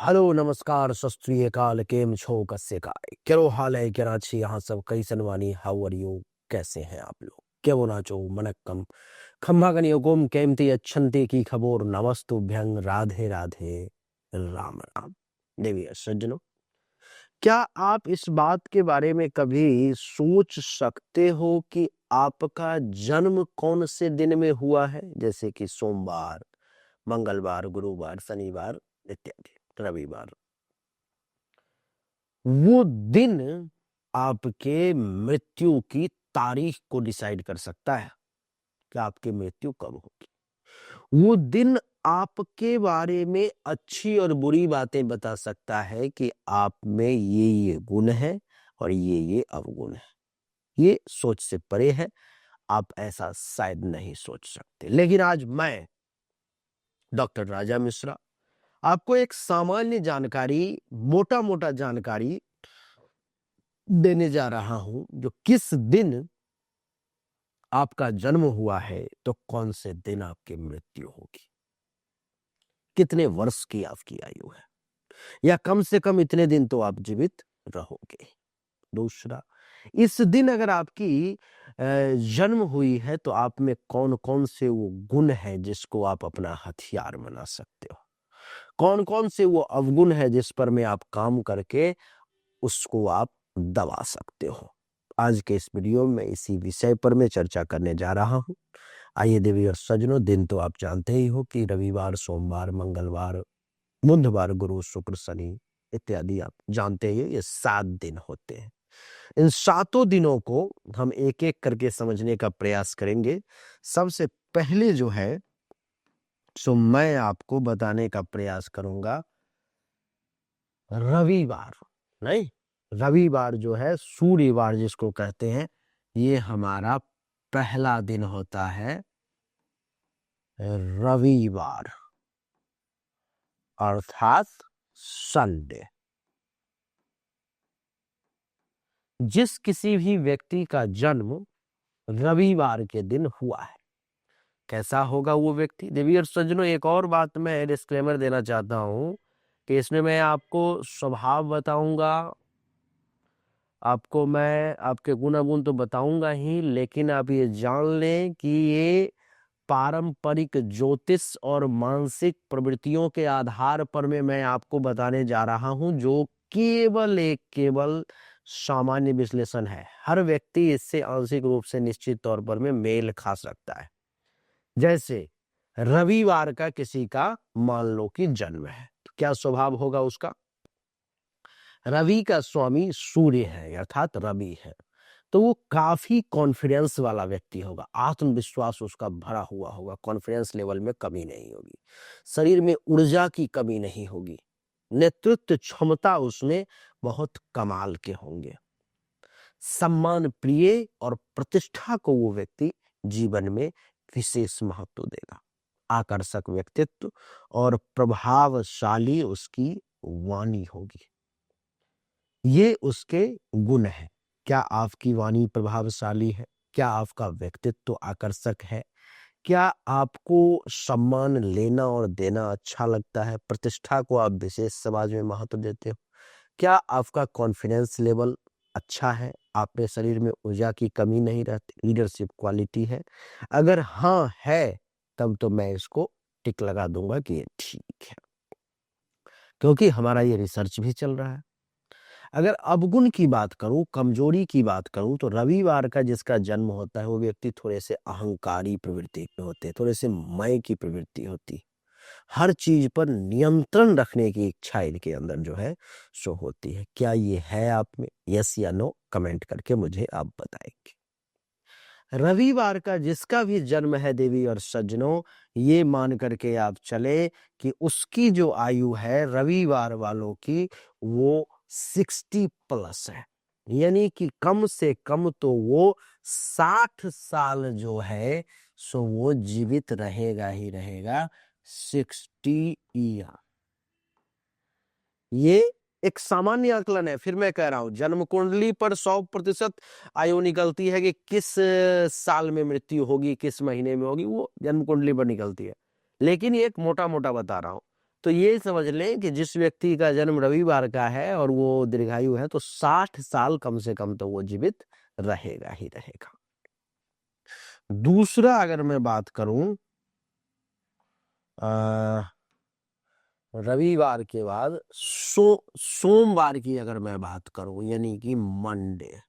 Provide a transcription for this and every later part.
Hello नमस्कार सत श्री अकाल केम छो कस्से काय केरो हाल है कराची यहाँ सब कई सनवानी हाउ आर यू कैसे हैं आप लोग केवो नाचो मनक्कम खम्मा कनियो गोम केमती अच्छंते की खबोर नमस्तुभ्यं राधे राधे राम राम देवी सज्जनों, क्या आप इस बात के बारे में कभी सोच सकते हो कि आपका जन्म कौन से दिन में हुआ है? जैसे कि सोमवार, मंगलवार, गुरुवार, शनिवार इत्यादि, रविवार। वो दिन आपके मृत्यु की तारीख को डिसाइड कर सकता है कि आपकी मृत्यु कब होगी। वो दिन आपके बारे में अच्छी और बुरी बातें बता सकता है कि आप में ये गुण है और ये अवगुण है। ये सोच से परे है, आप ऐसा शायद नहीं सोच सकते। लेकिन आज मैं डॉक्टर राजा मिश्रा आपको एक सामान्य जानकारी, मोटा मोटा जानकारी देने जा रहा हूं, जो किस दिन आपका जन्म हुआ है तो कौन से दिन आपकी मृत्यु होगी, कितने वर्ष की आपकी आयु है, या कम से कम इतने दिन तो आप जीवित रहोगे। दूसरा, इस दिन अगर आपकी जन्म हुई है तो आप में कौन कौन से वो गुण है जिसको आप अपना हथियार बना सकते हो, कौन कौन से वो अवगुण है जिस पर में आप काम करके उसको आप दबा सकते हो। आज के इस वीडियो में इसी विषय पर मैं चर्चा करने जा रहा हूं। आइए देवी और सज्जनों, दिन तो आप जानते ही हो कि रविवार, सोमवार, मंगलवार, बुधवार, गुरु, शुक्र, शनि इत्यादि आप जानते ही, ये 7 दिन होते हैं। इन 7 दिनों को हम एक एक करके समझने का प्रयास करेंगे। सबसे पहले जो है सो मैं आपको बताने का प्रयास करूंगा रविवार। नहीं, रविवार जो है, सूर्यवार जिसको कहते हैं, ये हमारा पहला दिन होता है रविवार, अर्थात संडे। जिस किसी भी व्यक्ति का जन्म रविवार के दिन हुआ है, कैसा होगा वो व्यक्ति? देवी और सज्जनों, एक और बात मैं डिस्क्लेमर देना चाहता हूं कि इसमें मैं आपको स्वभाव बताऊंगा, आपको मैं आपके गुण अवगुण तो बताऊंगा ही, लेकिन आप ये जान लें कि ये पारंपरिक ज्योतिष और मानसिक प्रवृत्तियों के आधार पर मैं आपको बताने जा रहा हूं, जो केवल सामान्य विश्लेषण है। हर व्यक्ति इससे आंशिक रूप से निश्चित तौर पर में मेल खा सकता है। जैसे रविवार का किसी का मान लो कि जन्म है, तो क्या स्वभाव होगा उसका? रवि का स्वामी सूर्य है, अर्थात रवि है, तो वो काफी कॉन्फिडेंस वाला व्यक्ति होगा, आत्मविश्वास उसका भरा हुआ होगा, कॉन्फिडेंस लेवल में कमी नहीं होगी, शरीर में ऊर्जा की कमी नहीं होगी, नेतृत्व क्षमता उसमें बहुत कमाल के होंगे, सम्मान प्रिय और प्रतिष्ठा को वो व्यक्ति जीवन में विशेष महत्व देगा, आकर्षक व्यक्तित्व और प्रभावशाली उसकी वाणी होगी। ये उसके गुण है। क्या आपकी वाणी प्रभावशाली है? क्या आपका व्यक्तित्व आकर्षक है? क्या आपको सम्मान लेना और देना अच्छा लगता है? प्रतिष्ठा को आप विशेष समाज में महत्व देते हो? क्या आपका कॉन्फिडेंस लेवल अच्छा है? आप में शरीर में ऊर्जा की कमी नहीं रहती? लीडरशिप क्वालिटी है? अगर हाँ है, तब तो मैं इसको टिक लगा दूंगा कि ये ठीक है, क्योंकि हमारा ये रिसर्च भी चल रहा है। अगर अवगुण की बात करूं, कमजोरी की बात करूं, तो रविवार का जिसका जन्म होता है वो व्यक्ति थोड़े से अहंकारी प्रवृत्ति के होते हैं, थोड़े से मैं की प्रवृत्ति होती है, हर चीज पर नियंत्रण रखने की इच्छा इनके अंदर जो है सो होती है। क्या ये है आप में? यस या नो कमेंट करके मुझे आप बताएंगे। रविवार का जिसका भी जन्म है देवी और सज्जनों, ये मान करके आप चले कि उसकी जो आयु है रविवार वालों की, वो 60 प्लस है, यानी कि कम से कम तो वो 60 साल जो है सो वो जीवित रहेगा ही रहेगा। 60 ईयर, ये एक सामान्य आकलन है। फिर मैं कह रहा हूं, जन्म कुंडली पर 100% आयु निकलती है कि किस साल में मृत्यु होगी, किस महीने में होगी, वो जन्म कुंडली पर निकलती है। लेकिन ये एक मोटा मोटा बता रहा हूं, तो ये समझ लें कि जिस व्यक्ति का जन्म रविवार का है और वो दीर्घायु है तो 60 साल कम से कम तो वो जीवित रहेगा ही रहेगा। दूसरा अगर मैं बात करूं रविवार के बाद सोमवार की अगर मैं बात करूं यानी कि मंडे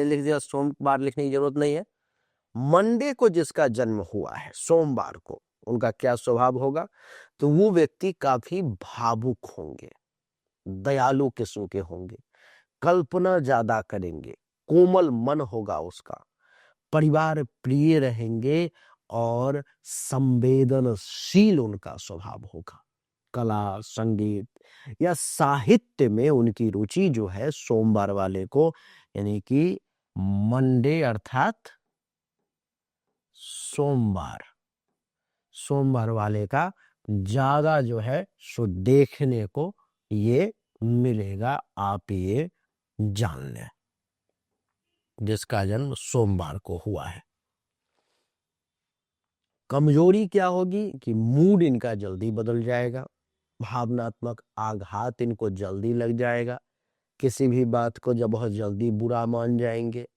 लिख दिया, सोमवार लिखने की जरूरत नहीं है। मंडे को जिसका जन्म हुआ है सोमवार को, उनका क्या स्वभाव होगा? तो वो व्यक्ति काफी भावुक होंगे, दयालु किस्म के होंगे, कल्पना ज्यादा करेंगे, कोमल मन होगा उसका, परिवार प्रिय रहेंगे और संवेदनशील उनका स्वभाव होगा। कला, संगीत या साहित्य में उनकी रुचि जो है सोमवार वाले को, यानी कि मंडे अर्थात सोमवार वाले का ज्यादा जो है सो देखने को ये मिलेगा। आप ये जान लें जिसका जन्म सोमवार को हुआ है। कमजोरी क्या होगी कि मूड इनका जल्दी बदल जाएगा, भावनात्मक आघात इनको जल्दी लग जाएगा, किसी भी बात को जब बहुत जल्दी बुरा मान जाएंगे,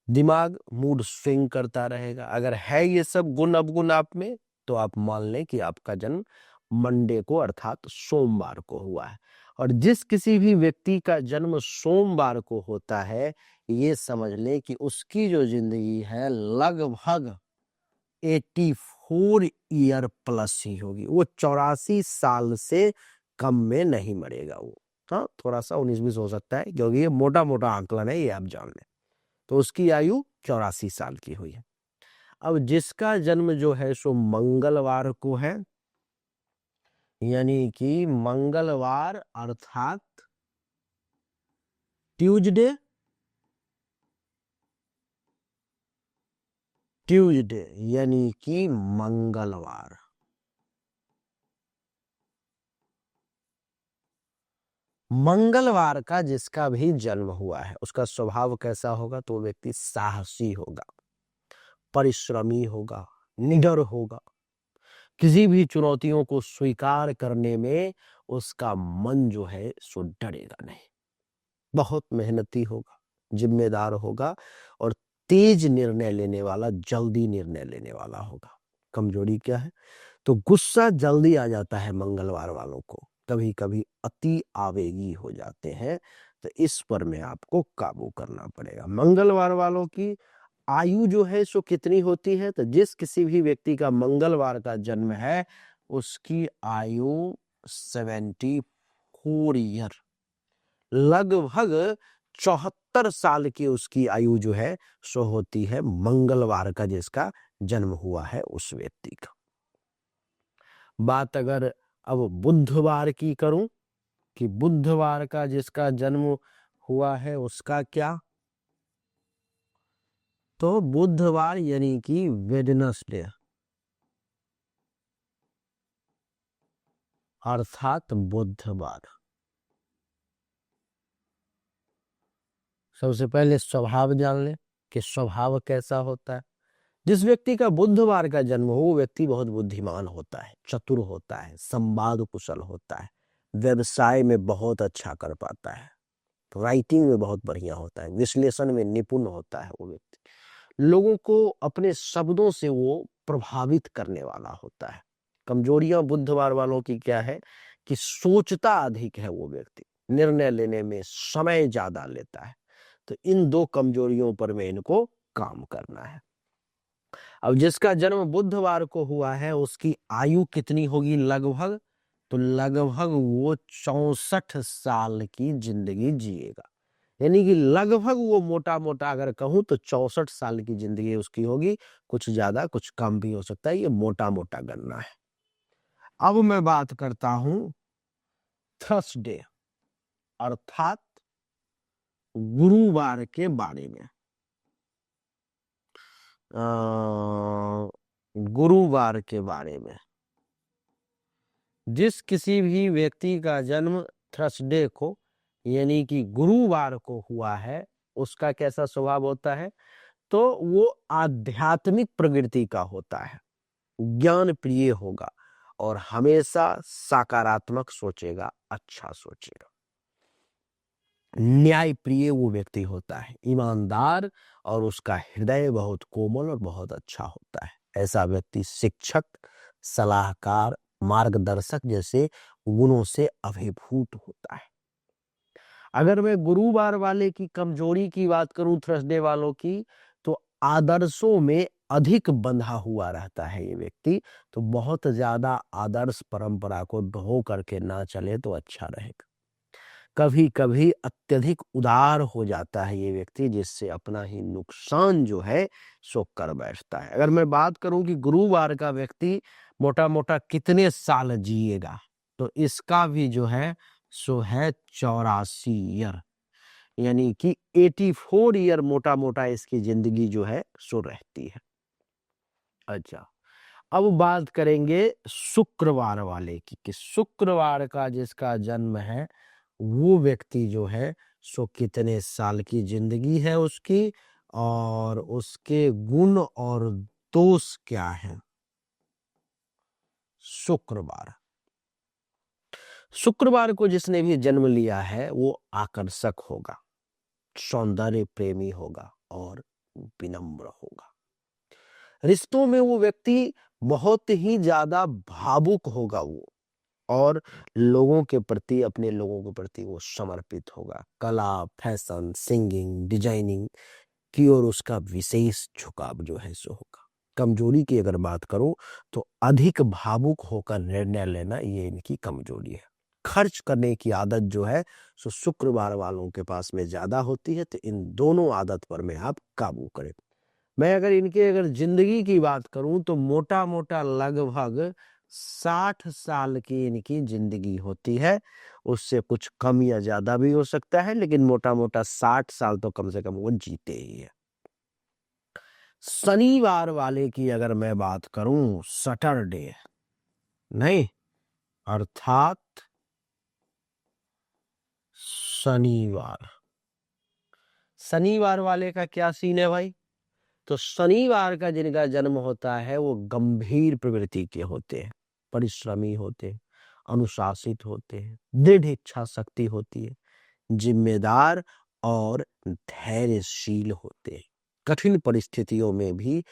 दिमाग मूड स्विंग करता रहेगा। अगर है ये सब गुण अवगुण आप में तो आप मान लें कि आपका जन्म मंडे को अर्थात सोमवार को हुआ है। और जिस किसी भी व्यक्ति का जन्म सोमवार को होता है ये समझ लें कि उसकी जो जिंदगी है लगभग 84 ईयर प्लस ही होगी। वो 84 साल से कम में नहीं मरेगा वो। हाँ, थोड़ा सा 19-20 हो सकता है क्योंकि ये मोटा मोटा आंकलन है, ये आप जान लें। तो उसकी आयु 84 साल की हुई है। अब जिसका जन्म जो है सो मंगलवार को है, यानी कि मंगलवार अर्थात ट्यूसडे यानी कि मंगलवार। मंगलवार का जिसका भी जन्म हुआ है उसका स्वभाव कैसा होगा? तो वो व्यक्ति साहसी होगा, परिश्रमी होगा, निडर होगा, किसी भी चुनौतियों को स्वीकार करने में उसका मन जो है सो डरेगा नहीं, बहुत मेहनती होगा, जिम्मेदार होगा और तेज निर्णय लेने वाला, जल्दी निर्णय लेने वाला होगा। कमजोरी क्या है? तो गुस्सा जल्दी आ जाता है मंगलवार वालों को, कभी कभी अति आवेगी हो जाते हैं, तो इस पर में आपको काबू करना पड़ेगा। मंगलवार वालों की आयु जो है सो कितनी होती है? तो जिस किसी भी व्यक्ति का मंगलवार का जन्म है उसकी आयु 74 ईयर, लगभग 74 साल की उसकी आयु जो है सो होती है मंगलवार का जिसका जन्म हुआ है उस व्यक्ति का। बात अगर अब बुधवार की करूं कि बुधवार का जिसका जन्म हुआ है उसका क्या? तो बुधवार यानी कि वेडनेसडे अर्थात बुधवार। सबसे पहले स्वभाव जान ले कि स्वभाव कैसा होता है। जिस व्यक्ति का बुधवार का जन्म हो वो व्यक्ति बहुत बुद्धिमान होता है, चतुर होता है, संवाद कुशल होता है, व्यवसाय में बहुत अच्छा कर पाता है, राइटिंग में बहुत बढ़िया होता है, विश्लेषण में निपुण होता है वो व्यक्ति, लोगों को अपने शब्दों से वो प्रभावित करने वाला होता है। कमजोरियां बुधवार वालों की क्या है कि सोचता अधिक है वो व्यक्ति, निर्णय लेने में समय ज्यादा लेता है। तो इन दो कमजोरियों पर में इनको काम करना है। अब जिसका जन्म बुधवार को हुआ है उसकी आयु कितनी होगी लगभग? तो लगभग वो 64 साल की जिंदगी जिएगा, यानी कि लगभग वो मोटा मोटा अगर कहूं तो 64 साल की जिंदगी उसकी होगी। कुछ ज्यादा कुछ कम भी हो सकता है, ये मोटा मोटा गणना है। अब मैं बात करता हूं थर्सडे अर्थात गुरुवार के बारे में। गुरुवार के बारे में जिस किसी भी व्यक्ति का जन्म थर्सडे को यानी कि गुरुवार को हुआ है उसका कैसा स्वभाव होता है? तो वो आध्यात्मिक प्रवृत्ति का होता है, ज्ञान प्रिय होगा और हमेशा सकारात्मक सोचेगा, अच्छा सोचेगा। न्याय प्रिय वो व्यक्ति होता है, ईमानदार, और उसका हृदय बहुत कोमल और बहुत अच्छा होता है। ऐसा व्यक्ति शिक्षक, सलाहकार, मार्गदर्शक जैसे गुणों से अभिभूत होता है। अगर मैं गुरुवार वाले की कमजोरी की बात करूं, थर्सडे वालों की, तो आदर्शों में अधिक बंधा हुआ रहता है ये व्यक्ति। तो बहुत ज्यादा आदर्श परंपरा को ढो करके ना चले तो अच्छा रहेगा। कभी कभी अत्यधिक उदार हो जाता है ये व्यक्ति, जिससे अपना ही नुकसान जो है सो कर बैठता है। अगर मैं बात करूं कि गुरुवार का व्यक्ति मोटा मोटा कितने साल जिएगा, तो इसका भी जो है सो है 84 ईयर, यानी कि 84 ईयर मोटा मोटा इसकी जिंदगी जो है सो रहती है। अच्छा, अब बात करेंगे शुक्रवार वाले की, कि शुक्रवार का जिसका जन्म है वो व्यक्ति जो है सो कितने साल की जिंदगी है उसकी, और उसके गुण और दोष क्या है। शुक्रवार को जिसने भी जन्म लिया है वो आकर्षक होगा, सौंदर्य प्रेमी होगा और विनम्र होगा। रिश्तों में वो व्यक्ति बहुत ही ज्यादा भावुक होगा वो, और लोगों के प्रति, अपने लोगों के प्रति वो समर्पित होगा। कला, फैशन, सिंगिंग, डिजाइनिंग की ओर उसका विशेष झुकाव जो है सो होगा। कमजोरी की अगर बात करूं तो अधिक भावुक होकर निर्णय लेना ये इनकी कमजोरी है। खर्च करने की आदत जो है सो शुक्रवार वालों के पास में ज्यादा होती है, तो इन दोनों आदत पर में आप काबू करें। मैं अगर जिंदगी की बात करूं तो मोटा मोटा लगभग 60 साल की इनकी जिंदगी होती है। उससे कुछ कम या ज्यादा भी हो सकता है, लेकिन मोटा मोटा 60 साल तो कम से कम वो जीते ही है। शनिवार वाले की अगर मैं बात करूं, सैटरडे नहीं, अर्थात शनिवार, शनिवार वाले का क्या सीन है भाई? तो शनिवार का जिनका जन्म होता है वो गंभीर प्रवृत्ति के होते हैं, परिश्रमी होते हैं, अनुशासित होते हैं, दृढ़ इच्छा शक्ति होती है, जिम्मेदार और धैर्यशील होते हैं। कठिन परिस्थितियों में भी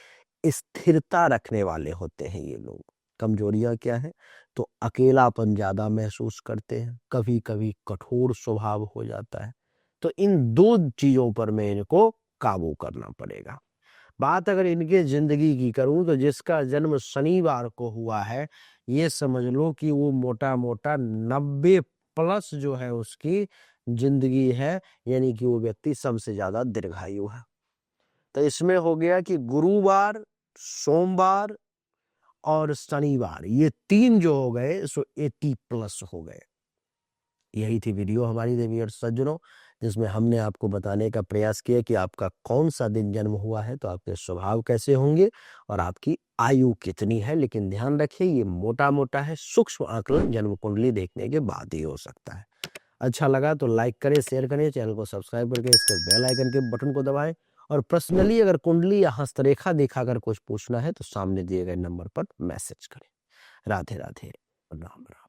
स्थिरता रखने वाले होते हैं ये लोग। कमजोरियां क्या है? तो अकेलापन ज्यादा महसूस करते हैं, कभी कभी कठोर स्वभाव हो जाता है। तो इन दो चीजों पर मैं इनको काबू करना पड़ेगा। बात अगर इनके जिंदगी की करूं तो जिसका जन्म शनिवार को हुआ है, ये समझ लो कि वो मोटा मोटा 90 प्लस जो है उसकी जिंदगी है, यानी कि वो व्यक्ति सबसे ज्यादा दीर्घायु है। तो इसमें हो गया कि गुरुवार, सोमवार और शनिवार, ये तीन जो हो गए सो 80 प्लस हो गए। यही थी वीडियो हमारी देवी और सज्जनों, जिसमें हमने आपको बताने का प्रयास किया कि आपका कौन सा दिन जन्म हुआ है, तो आपके स्वभाव कैसे होंगे और आपकी आयु कितनी है। लेकिन ध्यान रखिए ये मोटा मोटा है, सूक्ष्म आकलन जन्म कुंडली देखने के बाद ही हो सकता है। अच्छा लगा तो लाइक करें, शेयर करें, चैनल को सब्सक्राइब करके इसके बेल आइकन के बटन को दबाएं। और पर्सनली अगर कुंडली या हस्तरेखा देखा अगर कुछ पूछना है तो सामने दिए गए नंबर पर मैसेज करें। राधे राधे, राम राम।